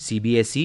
CBSE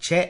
6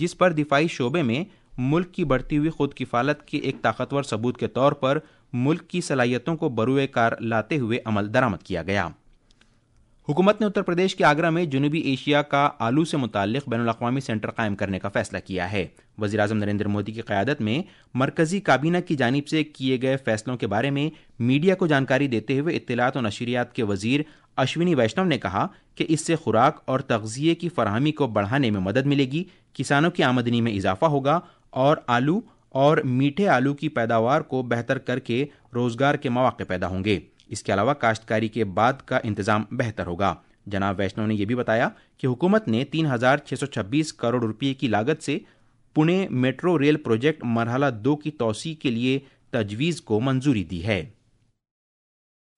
جس پر دفاعی شعبے میں ملک کی بڑھتی ہوئی خود کفالت کے ایک طاقتور ثبوت کے طور پر ملک کی صلاحیتوں کو بروئے کار لاتے ہوئے عمل درآمد کیا گیا۔ حکومت نے اتر پردیش کے آگرہ میں جنوبی ایشیا کا آلو سے متعلق بین الاقوامی سینٹر قائم کرنے کا فیصلہ کیا ہے۔ وزیر اعظم نریندر مودی کی قیادت میں مرکزی کابینہ کی جانب سے کیے گئے فیصلوں کے بارے میں میڈیا کو جانکاری دیتے ہوئے اطلاعات و نشریات کے وزیر اشونی ویشنو نے کہا کہ اس سے خوراک اور تغذیے کی فراہمی کو بڑھانے میں مدد ملے گی، کسانوں کی آمدنی میں اضافہ ہوگا اور آلو اور میٹھے آلو کی پیداوار کو بہتر کر کے روزگار کے مواقع پیدا ہوں گے۔ اس کے علاوہ کاشتکاری کے بعد کا انتظام بہتر ہوگا۔ جناب ویشنو نے یہ بھی بتایا کہ حکومت نے 3626 کروڑ روپے کی لاگت سے پونے میٹرو ریل پروجیکٹ مرحلہ 2 کی توسیع کے لیے تجویز کو منظوری دی ہے۔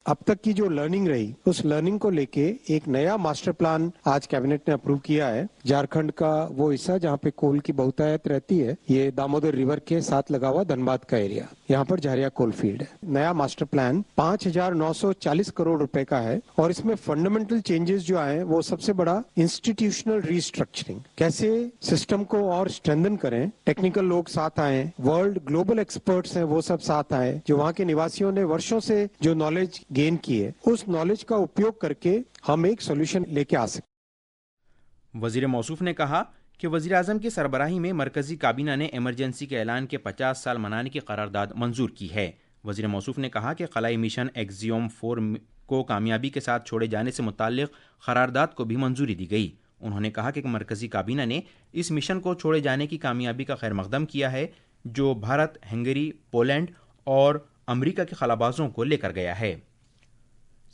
اب تک کی جو لرننگ رہی اس لرننگ کو لے کے ایک نیا ماسٹر پلان آج کیبنٹ نے اپروو کیا ہے۔ جھارکھنڈ کا وہ حصہ جہاں پہ کول کی بہتایت رہتی ہے، یہ دامودر ریور کے ساتھ لگا ہوا دھنباد کا ایریا، یہاں پر جھاریا کول فیلڈ ہے۔ نیا ماسٹر پلان 5940 کروڑ روپے کا ہے اور اس میں فنڈامنٹل چینجز جو آئے وہ سب سے بڑا انسٹیٹیوشنل ریسٹرکچرنگ، کیسے سسٹم کو اور اسٹرینتھن کریں، ٹیکنیکل لوگ ساتھ آئیں، ورلڈ گلوبل ایکسپرٹس ہیں وہ سب ساتھ آئے، جو وہاں کے نواسیوں نے ورشوں سے جو نالج گین کی ہے اس نالج کا اپیوگ کر کے ہم ایک سولوشن لے کے آ سکتے۔ وزیر موصوف نے کہا کہ وزیر اعظم کی سربراہی میں مرکزی کابینہ نے ایمرجنسی کے اعلان کے 50 سال منانے کی قرارداد منظور کی ہے۔ وزیر موصوف نے کہا کہ خلائی مشن ایکزیوم 4 کو کامیابی کے ساتھ چھوڑے جانے سے متعلق قرارداد کو بھی منظوری دی گئی۔ انہوں نے کہا کہ مرکزی کابینہ نے اس مشن کو چھوڑے جانے کی کامیابی کا خیر مقدم کیا ہے جو بھارت، ہنگری، پولینڈ اور امریکہ کے خلابازوں کو لے کر گیا ہے۔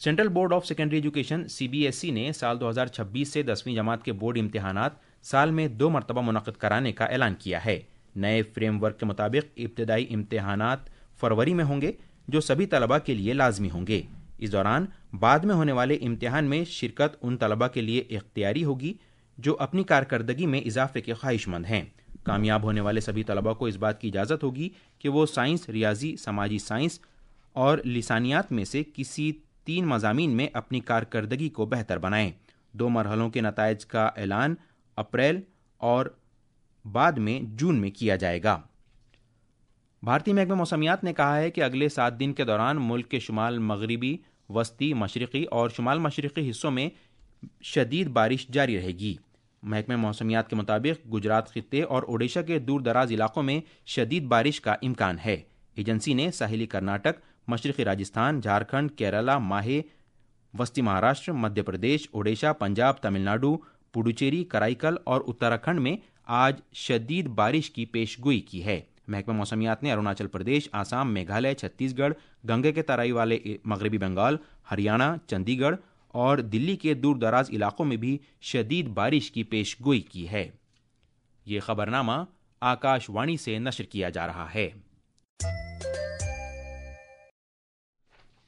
Central board of secondary education CBSE نے سال 2026 سے 10ویں جماعت کے بورڈ امتحانات سال میں 2 مرتبہ منعقد کرانے کا اعلان کیا ہے۔ نئے فریم ورک کے مطابق ابتدائی امتحانات فروری میں ہوں گے جو سبھی طلباء کے لیے لازمی ہوں گے۔ اس دوران بعد میں ہونے والے امتحان میں شرکت ان طلباء کے لیے اختیاری ہوگی جو اپنی کارکردگی میں اضافے کے خواہش مند ہیں۔ کامیاب ہونے والے سبھی طلباء کو اس بات کی اجازت ہوگی کہ وہ سائنس، ریاضی، سماجی سائنس اور لسانیات میں سے کسی 3 مضامین میں اپنی کارکردگی کو بہتر بنائیں۔ 2 مرحلوں کے نتائج کا اعلان اپریل اور بعد میں جون میں کیا جائے گا۔ بھارتی محکمہ موسمیات نے کہا ہے کہ اگلے 7 دن کے دوران ملک کے شمال مغربی، وسطی، مشرقی اور شمال مشرقی حصوں میں شدید بارش جاری رہے گی۔ محکمہ موسمیات کے مطابق گجرات خطے اور اوڈیشہ کے دور دراز علاقوں میں شدید بارش کا امکان ہے۔ ایجنسی نے ساحلی کرناٹک، مشرقی راجستھان، جھارکھنڈ، کیرالہ، ماہے، وسطی مہاراشٹر، مدھیہ پردیش، اوڈیشہ، پنجاب، تمل ناڈو، پڈوچیری، کرائی اور اتراکھنڈ میں آج شدید بارش کی پیش گوئی کی ہے۔ محکمہ موسمیات نے اروناچل پردیش، آسام، میگھالیہ، چھتیس گڑھ، گنگا کے ترائی والے مغربی بنگال، ہریانہ، چندی گڑھ اور دلی کے دور دراز علاقوں میں بھی شدید بارش کی پیش گوئی کی ہے۔ یہ خبرنامہ آکاش وانی سے نشر کیا جا رہا ہے۔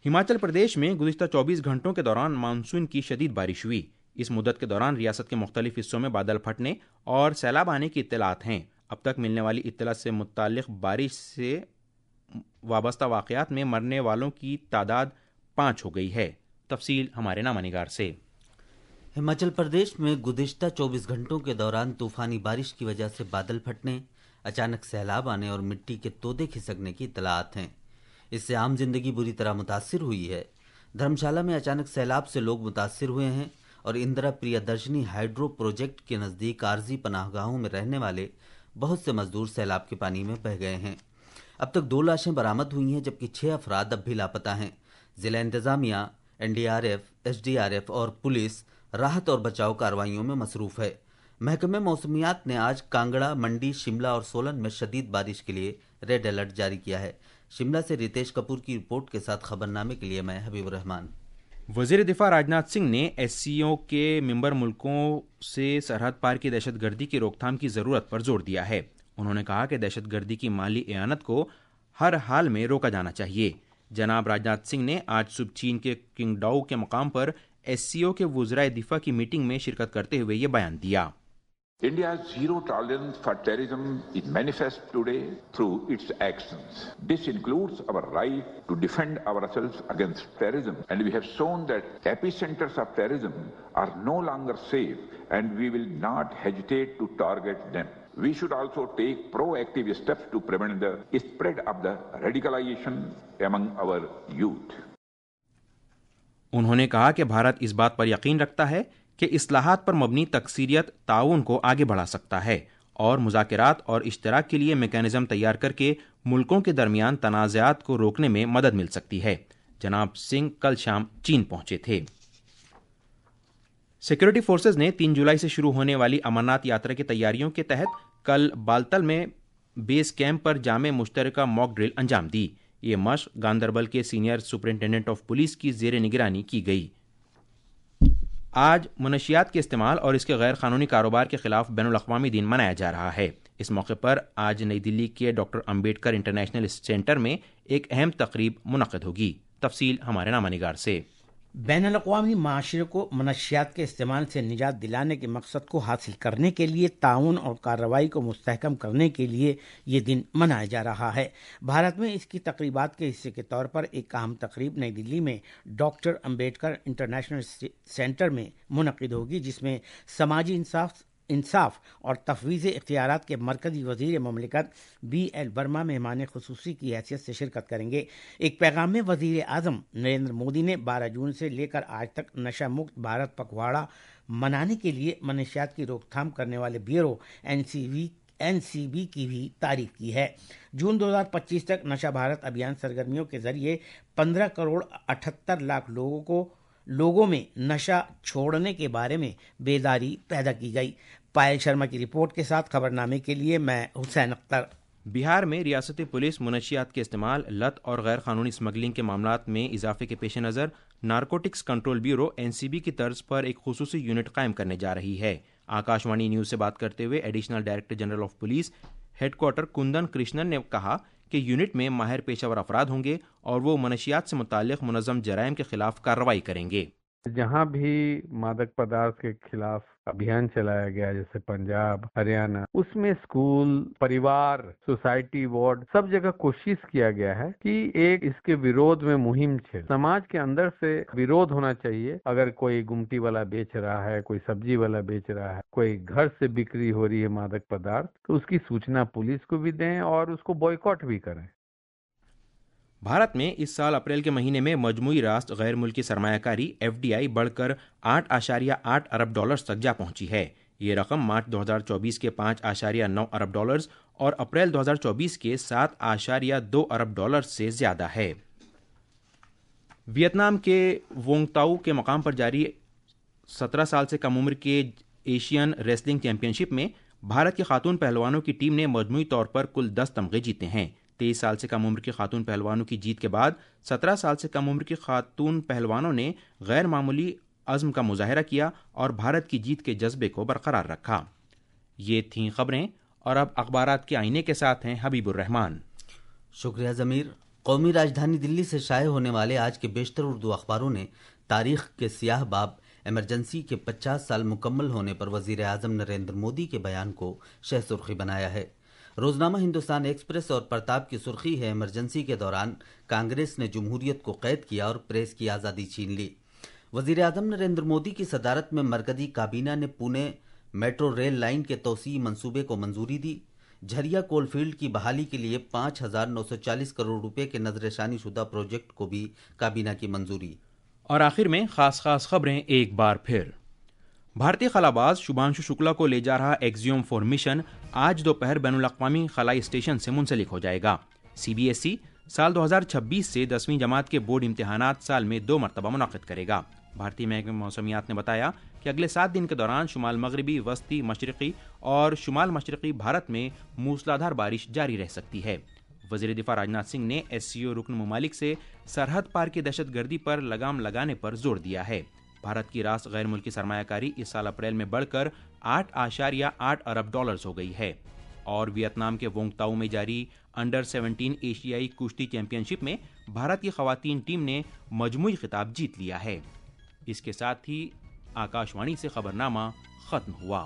ہماچل پردیش میں گزشتہ 24 گھنٹوں کے دوران مانسون کی شدید بارش ہوئی۔ اس مدت کے دوران ریاست کے مختلف حصوں میں بادل پھٹنے اور سیلاب آنے کی اطلاعات ہیں۔ اب تک ملنے والی اطلاع سے متعلق بارش سے وابستہ واقعات میں مرنے والوں کی تعداد 5 ہو گئی ہے۔ تفصیل ہمارے نامہ نگار سے۔ ہماچل پردیش میں گزشتہ 24 گھنٹوں کے دوران طوفانی بارش کی وجہ سے بادل پھٹنے، اچانک سیلاب آنے اور مٹی کے تودے کھسکنے کی اطلاعات ہیں۔ اس سے عام زندگی بری طرح متاثر ہوئی ہے۔ دھرمشالہ میں اچانک سیلاب سے لوگ متاثر ہوئے ہیں اور اندرا پریادرشنی ہائیڈرو پروجیکٹ کے نزدیک عارضی پناہ گاہوں میں رہنے والے بہت سے مزدور سیلاب کے پانی میں بہہ گئے ہیں۔ اب تک 2 لاشیں برآمد ہوئی ہیں جبکہ 6 افراد اب بھی لاپتہ ہیں۔ ضلع انتظامیہ، NDRF، SDRF اور پولیس راحت اور بچاؤ کارروائیوں میں مصروف ہے۔ محکمہ موسمیات نے آج کانگڑا، منڈی، شملہ اور سولن میں شدید بارش کے لیے ریڈ الرٹ جاری کیا ہے۔ شملہ سے ریتیش کپور کی رپورٹ کے ساتھ خبرنامے کے لیے میں حبیب الرحمان۔ وزیر دفاع راجناتھ سنگھ نے SCO کے ممبر ملکوں سے سرحد پار کی دہشت گردی کی روک تھام کی ضرورت پر زور دیا ہے۔ انہوں نے کہا کہ دہشت گردی کی مالی اعانت کو ہر حال میں روکا جانا چاہیے۔ جناب راجناتھ سنگھ نے آج صبح چین کے قنگڈاؤ کے مقام پر SCO کے وزرائے دفاع کی میٹنگ میں شرکت کرتے ہوئے یہ بیان دیا۔ India's zero tolerance for terrorism is manifest today through its actions. This includes our right to defend ourselves against terrorism, and we have shown that epicenters of terrorism are no longer safe, and we will not hesitate to target them. We should also take proactive steps to prevent the spread of the radicalization among our youth. انہوں نے کہا کہ بھارت اس بات پر یقین رکھتا ہے کہ اصلاحات پر مبنی تکثیریت تعاون کو آگے بڑھا سکتا ہے اور مذاکرات اور اشتراک کے لیے میکانزم تیار کر کے ملکوں کے درمیان تنازعات کو روکنے میں مدد مل سکتی ہے۔ جناب سنگھ کل شام چین پہنچے تھے۔ سیکورٹی فورسز نے 3 جولائی سے شروع ہونے والی امرناتھ یاترا کی تیاریوں کے تحت کل بالتل میں بیس کیمپ پر جامع مشترکہ موک ڈرل انجام دی۔ یہ مشق گاندربل کے سینئر سپرنٹینڈنٹ آف پولیس کی زیر نگرانی کی گئی۔ آج منشیات کے استعمال اور اس کے غیر قانونی کاروبار کے خلاف بین الاقوامی دن منایا جا رہا ہے۔ اس موقع پر آج نئی دلی کے ڈاکٹر امبیڈکر انٹرنیشنل سینٹر میں ایک اہم تقریب منعقد ہوگی۔ تفصیل ہمارے نامہ نگار سے۔ بین الاقوامی معاشرے کو منشیات کے استعمال سے نجات دلانے کے مقصد کو حاصل کرنے کے لیے تعاون اور کارروائی کو مستحکم کرنے کے لیے یہ دن منایا جا رہا ہے۔ بھارت میں اس کی تقریبات کے حصے کے طور پر ایک اہم تقریب نئی دلی میں ڈاکٹر امبیڈکر انٹرنیشنل سینٹر میں منعقد ہوگی، جس میں سماجی انصاف اور تفویض اختیارات کے مرکزی وزیر مملکت بی ایل ورما مہمان خصوصی کی حیثیت سے شرکت کریں گے۔ ایک پیغام میں وزیر اعظم نریندر مودی نے 12 جون سے لے کر آج تک نشہ مکت بھارت پکواڑا منانے کے لیے منشیات کی روک تھام کرنے والے بیورو NCB کی بھی تعریف کی ہے۔ جون 2025 تک نشہ بھارت ابھیان سرگرمیوں کے ذریعے 15 کروڑ 78 لاکھ لوگوں میں نشہ چھوڑنے کے بارے میں بیداری پیدا کی گئی۔ پائل شرما کی رپورٹ کے ساتھ خبرنامے کے لیے میں حسین اختر۔ بہار میں ریاستی پولیس منشیات کے استعمال، لت اور غیر قانونی اسمگلنگ کے معاملات میں اضافے کے پیش نظر نارکوٹکس کنٹرول بیورو NCB کی طرز پر ایک خصوصی یونٹ قائم کرنے جا رہی ہے۔ آکاش وانی نیوز سے بات کرتے ہوئے additional director general of police head quarter Kundan Krishnan نے کہا کہ یونٹ میں ماہر پیشہ ور افراد ہوں گے اور وہ منشیات سے متعلق منظم جرائم کے خلاف کارروائی کریں گے۔ جہاں بھی مادک پدارتھ کے خلاف ابھیان چلایا گیا، جیسے پنجاب، ہریانہ، اس میں اسکول، پریوار، سوسائٹی، وارڈ، سب جگہ کوشش کیا گیا ہے کہ ایک اس کے ویرودھ میں مہم چل۔ سماج کے اندر سے ویرودھ ہونا چاہیے۔ اگر کوئی گمٹی والا بیچ رہا ہے، کوئی سبزی والا بیچ رہا ہے، کوئی گھر سے بکری ہو رہی ہے مادک پدارتھ، تو اس کی سوچنا پولیس کو بھی دیں اور اس کو بوائیکاٹ بھی کریں۔ بھارت میں اس سال اپریل کے مہینے میں مجموعی راست غیر ملکی سرمایہ کاری FDI بڑھ کر $8.8 ارب تک جا پہنچی ہے۔ یہ رقم مارچ 2024 کے $5.9 ارب اور اپریل 2024 کے $7.2 ارب سے زیادہ ہے۔ ویتنام کے وونگ تاؤ کے مقام پر جاری 17 سال سے کم عمر کے ایشین ریسلنگ چیمپئن شپ میں بھارت کی خاتون پہلوانوں کی ٹیم نے مجموعی طور پر کل 10 تمغے جیتے ہیں۔ 23 سال سے کم عمر کی خاتون پہلوانوں کی جیت کے بعد 17 سال سے کم عمر کی خاتون پہلوانوں نے غیر معمولی عزم کا مظاہرہ کیا اور بھارت کی جیت کے جذبے کو برقرار رکھا۔ یہ تھیں خبریں، اور اب اخبارات کے آئینے کے ساتھ ہیں حبیب الرحمان۔ شکریہ ضمیر۔ قومی راجدھانی دلی سے شائع ہونے والے آج کے بیشتر اردو اخباروں نے تاریخ کے سیاہ باب ایمرجنسی کے 50 سال مکمل ہونے پر وزیر اعظم نریندر مودی کے بیان کو شہ سرخی بنایا ہے۔ روزنامہ ہندوستان ایکسپریس اور پرتاپ کی سرخی ہے، ایمرجنسی کے دوران کانگریس نے جمہوریت کو قید کیا اور پریس کی آزادی چھین لی۔ وزیر اعظم نریندر مودی کی صدارت میں مرکزی کابینہ نے پونے میٹرو ریل لائن کے توسیعی منصوبے کو منظوری دی۔ جھریا کول فیلڈ کی بحالی کے لیے 5,940 کروڑ روپے کے نظر ثانی شدہ پروجیکٹ کو بھی کابینہ کی منظوری۔ اور آخر میں خاص خبریں ایک بار پھر۔ بھارتی خلا باز شبھانشو شکلا کو لے جا رہا ایکزیوم 4 مشن آج دوپہر بین الاقوامی خلائی اسٹیشن سے منسلک ہو جائے گا۔ CBSE سال 2026 سے 10ویں جماعت کے بورڈ امتحانات سال میں 2 مرتبہ منعقد کرے گا۔ بھارتی محکمہ موسمیات نے بتایا کہ اگلے 7 دن کے دوران شمال مغربی، وسطی مشرقی اور شمال مشرقی بھارت میں موسلادھار بارش جاری رہ سکتی ہے۔ وزیر دفاع راجناتھ سنگھ نے SCO رکن ممالک سے سرحد پار کی دہشت گردی پر لگام لگانے پر زور دیا ہے۔ بھارت کی راست غیر ملکی سرمایہ کاری اس سال اپریل میں بڑھ کر $8.8 ارب ہو گئی ہے۔ اور ویتنام کے وونگ تاؤ میں جاری انڈر 17 ایشیائی کشتی چیمپئن شپ میں بھارت کی خواتین ٹیم نے مجموعی خطاب جیت لیا ہے۔ اس کے ساتھ ہی آکاش وانی سے خبرنامہ ختم ہوا۔